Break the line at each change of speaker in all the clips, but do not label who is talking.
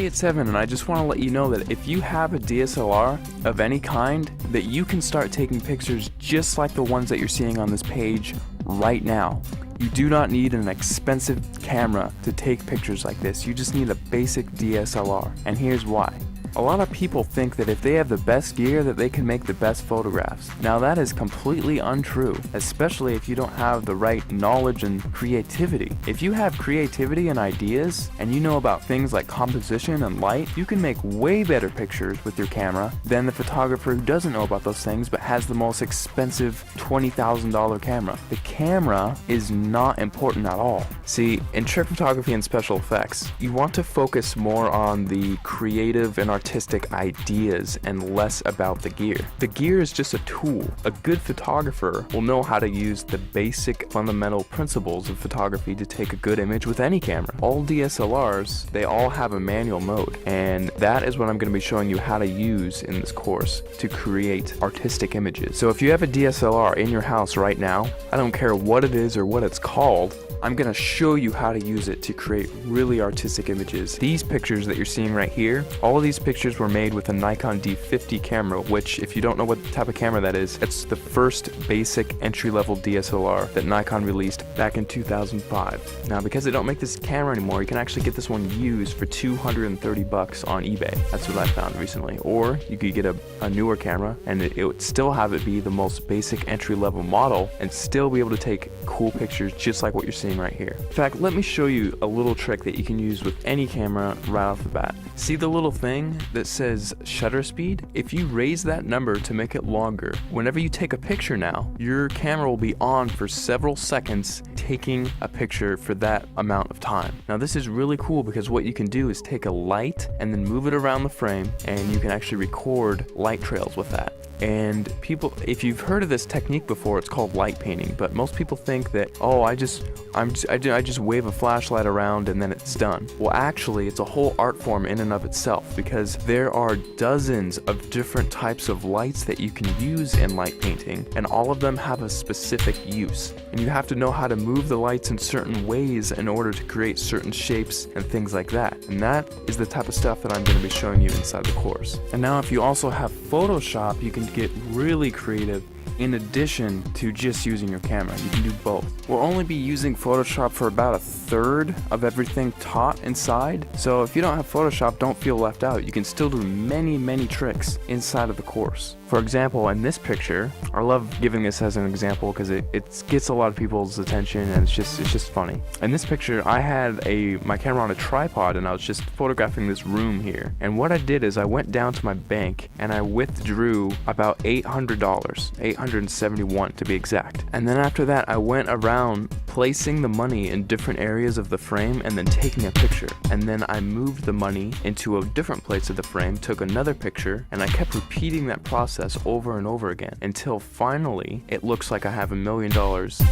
Elliot7, and I just want to let you know that if you have a DSLR of any kind, that you can start taking pictures just like the ones that you're seeing on this page right now. You do not need an expensive camera to take pictures like this. You just need a basic DSLR, and here's why. A lot of people think that if they have the best gear that they can make the best photographs. Now that is completely untrue, especially if you don't have the right knowledge and creativity. If you have creativity and ideas, and you know about things like composition and light, you can make way better pictures with your camera than the photographer who doesn't know about those things but has the most expensive $20,000 camera. The camera is not important at all. See, in trick photography and special effects, you want to focus more on the creative and artistic ideas and less about the gear. The gear is just a tool. A good photographer will know how to use the basic fundamental principles of photography to take a good image with any camera. All DSLRs, they all have a manual mode, and that is what I'm going to be showing you how to use in this course to create artistic images. So if you have a DSLR in your house right now, I don't care what it is or what it's called, I'm going to show you how to use it to create really artistic images. These pictures that you're seeing right here, all of these pictures were made with a Nikon D50 camera, which, if you don't know what type of camera that is, it's the first basic entry-level DSLR that Nikon released back in 2005. Now, because they don't make this camera anymore, you can actually get this one used for $230 on eBay. That's what I found recently. Or you could get a newer camera, and it would still have it be the most basic entry-level model and still be able to take cool pictures just like what you're seeing right here. In fact, let me show you a little trick that you can use with any camera right off the bat. See the little thing that says shutter speed? If you raise that number to make it longer, whenever you take a picture now, your camera will be on for several seconds taking a picture for that amount of time. Now this is really cool because what you can do is take a light and then move it around the frame, and you can actually record light trails with that. And people, if you've heard of this technique before, it's called light painting, but most people think that, oh, I just wave a flashlight around and then it's done. Well, actually, it's a whole art form in and of itself, because there are dozens of different types of lights that you can use in light painting, and all of them have a specific use. And you have to know how to move the lights in certain ways in order to create certain shapes and things like that. And that is the type of stuff that I'm going to be showing you inside the course. And now if you also have Photoshop, you can get really creative in addition to just using your camera. You can do both. We'll only be using Photoshop for about a third of everything taught inside, so if you don't have Photoshop, don't feel left out. You can still do many tricks inside of the course. For example, in this picture, I love giving this as an example because it gets a lot of people's attention, and it's just funny. In this picture, I had my camera on a tripod, and I was just photographing this room here. And what I did is I went down to my bank and I withdrew about $800, $871 to be exact. And then after that, I went around placing the money in different areas of the frame and then taking a picture. And then I moved the money into a different place of the frame, took another picture, and I kept repeating that process over and over again until finally it looks like I have $1 million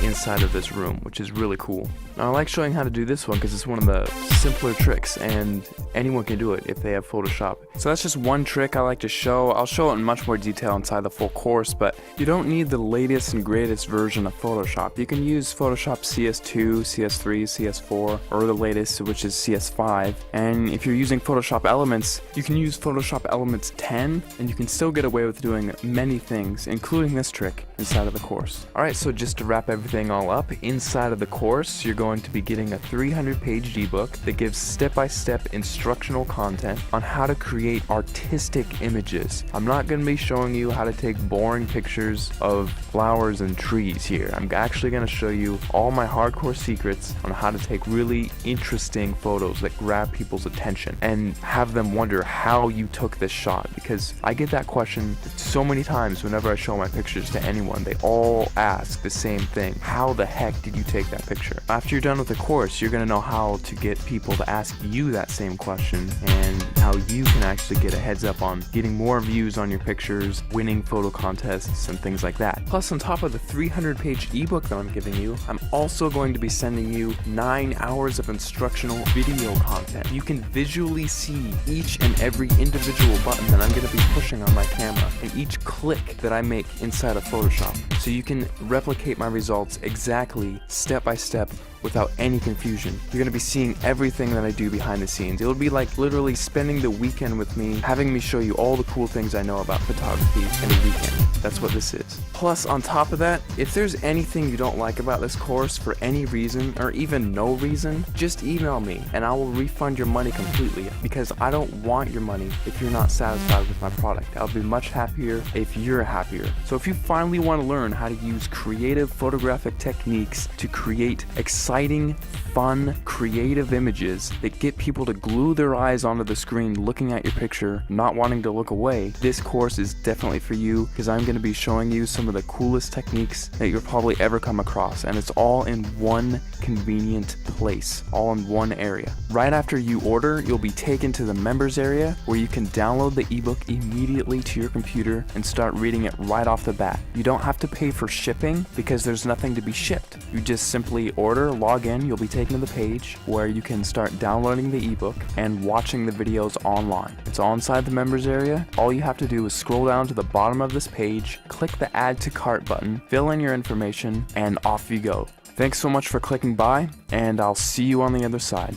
inside of this room, which is really cool. Now, I like showing how to do this one because it's one of the simpler tricks, and anyone can do it if they have Photoshop. So that's just one trick I like to show. I'll show it in much more detail inside the full course, but you don't need the latest and greatest version of Photoshop. You can use Photoshop CS2, CS3, CS4, or the latest, which is CS5. And if you're using Photoshop Elements, you can use Photoshop Elements 10, and you can still get away with doing many things, including this trick, inside of the course. Alright, so just to wrap everything all up, inside of the course, you're going to be getting a 300-page ebook that gives step-by-step instructional content on how to create artistic images. I'm not going to be showing you how to take boring pictures of flowers and trees here. I'm actually going to show you all my hardcore secrets on how to take really interesting photos that grab people's attention and have them wonder how you took this shot, because I get that question so many times whenever I show my pictures to anyone. They all ask the same thing: how the heck did you take that picture? After you're done with the course, you're going to know how to get people to ask you that same question, and how you can actually get a heads up on getting more views on your pictures, winning photo contests, and things like that. Plus, on top of the 300-page ebook that I'm giving you, I'm also going to be sending you 9 hours of instructional video content. You can visually see each and every individual button that I'm going to be pushing on my camera, and each click that I make inside of Photoshop, so you can replicate my results exactly, step by step, without any confusion. You're going to be seeing everything that I do behind the scenes. It'll be like literally spending the weekend with me, having me show you all the cool things I know about photography in a weekend. That's what this is. Plus, on top of that, if there's anything you don't like about this course for any reason, or even no reason, just email me and I will refund your money completely, because I don't want your money if you're not satisfied with my product. I'll be much happier if you're happier. So if you finally want to learn how to use creative photographic techniques to create exciting, fun, creative images that get people to glue their eyes onto the screen looking at your picture, not wanting to look away, this course is definitely for you, because I'm going to be showing you some of the coolest techniques that you'll probably ever come across, and it's all in one convenient place, all in one area. Right after you order, you'll be taken to the members area where you can download the ebook immediately to your computer and start reading it right off the bat. You don't have to pay for shipping because there's nothing to be shipped. You just simply order, log in, you'll be taken to the page where you can start downloading the ebook and watching the videos online. It's all inside the members area. All you have to do is scroll down to the bottom of this page, click the add to cart button, fill in your information, and off you go. Thanks so much for clicking by, and I'll see you on the other side.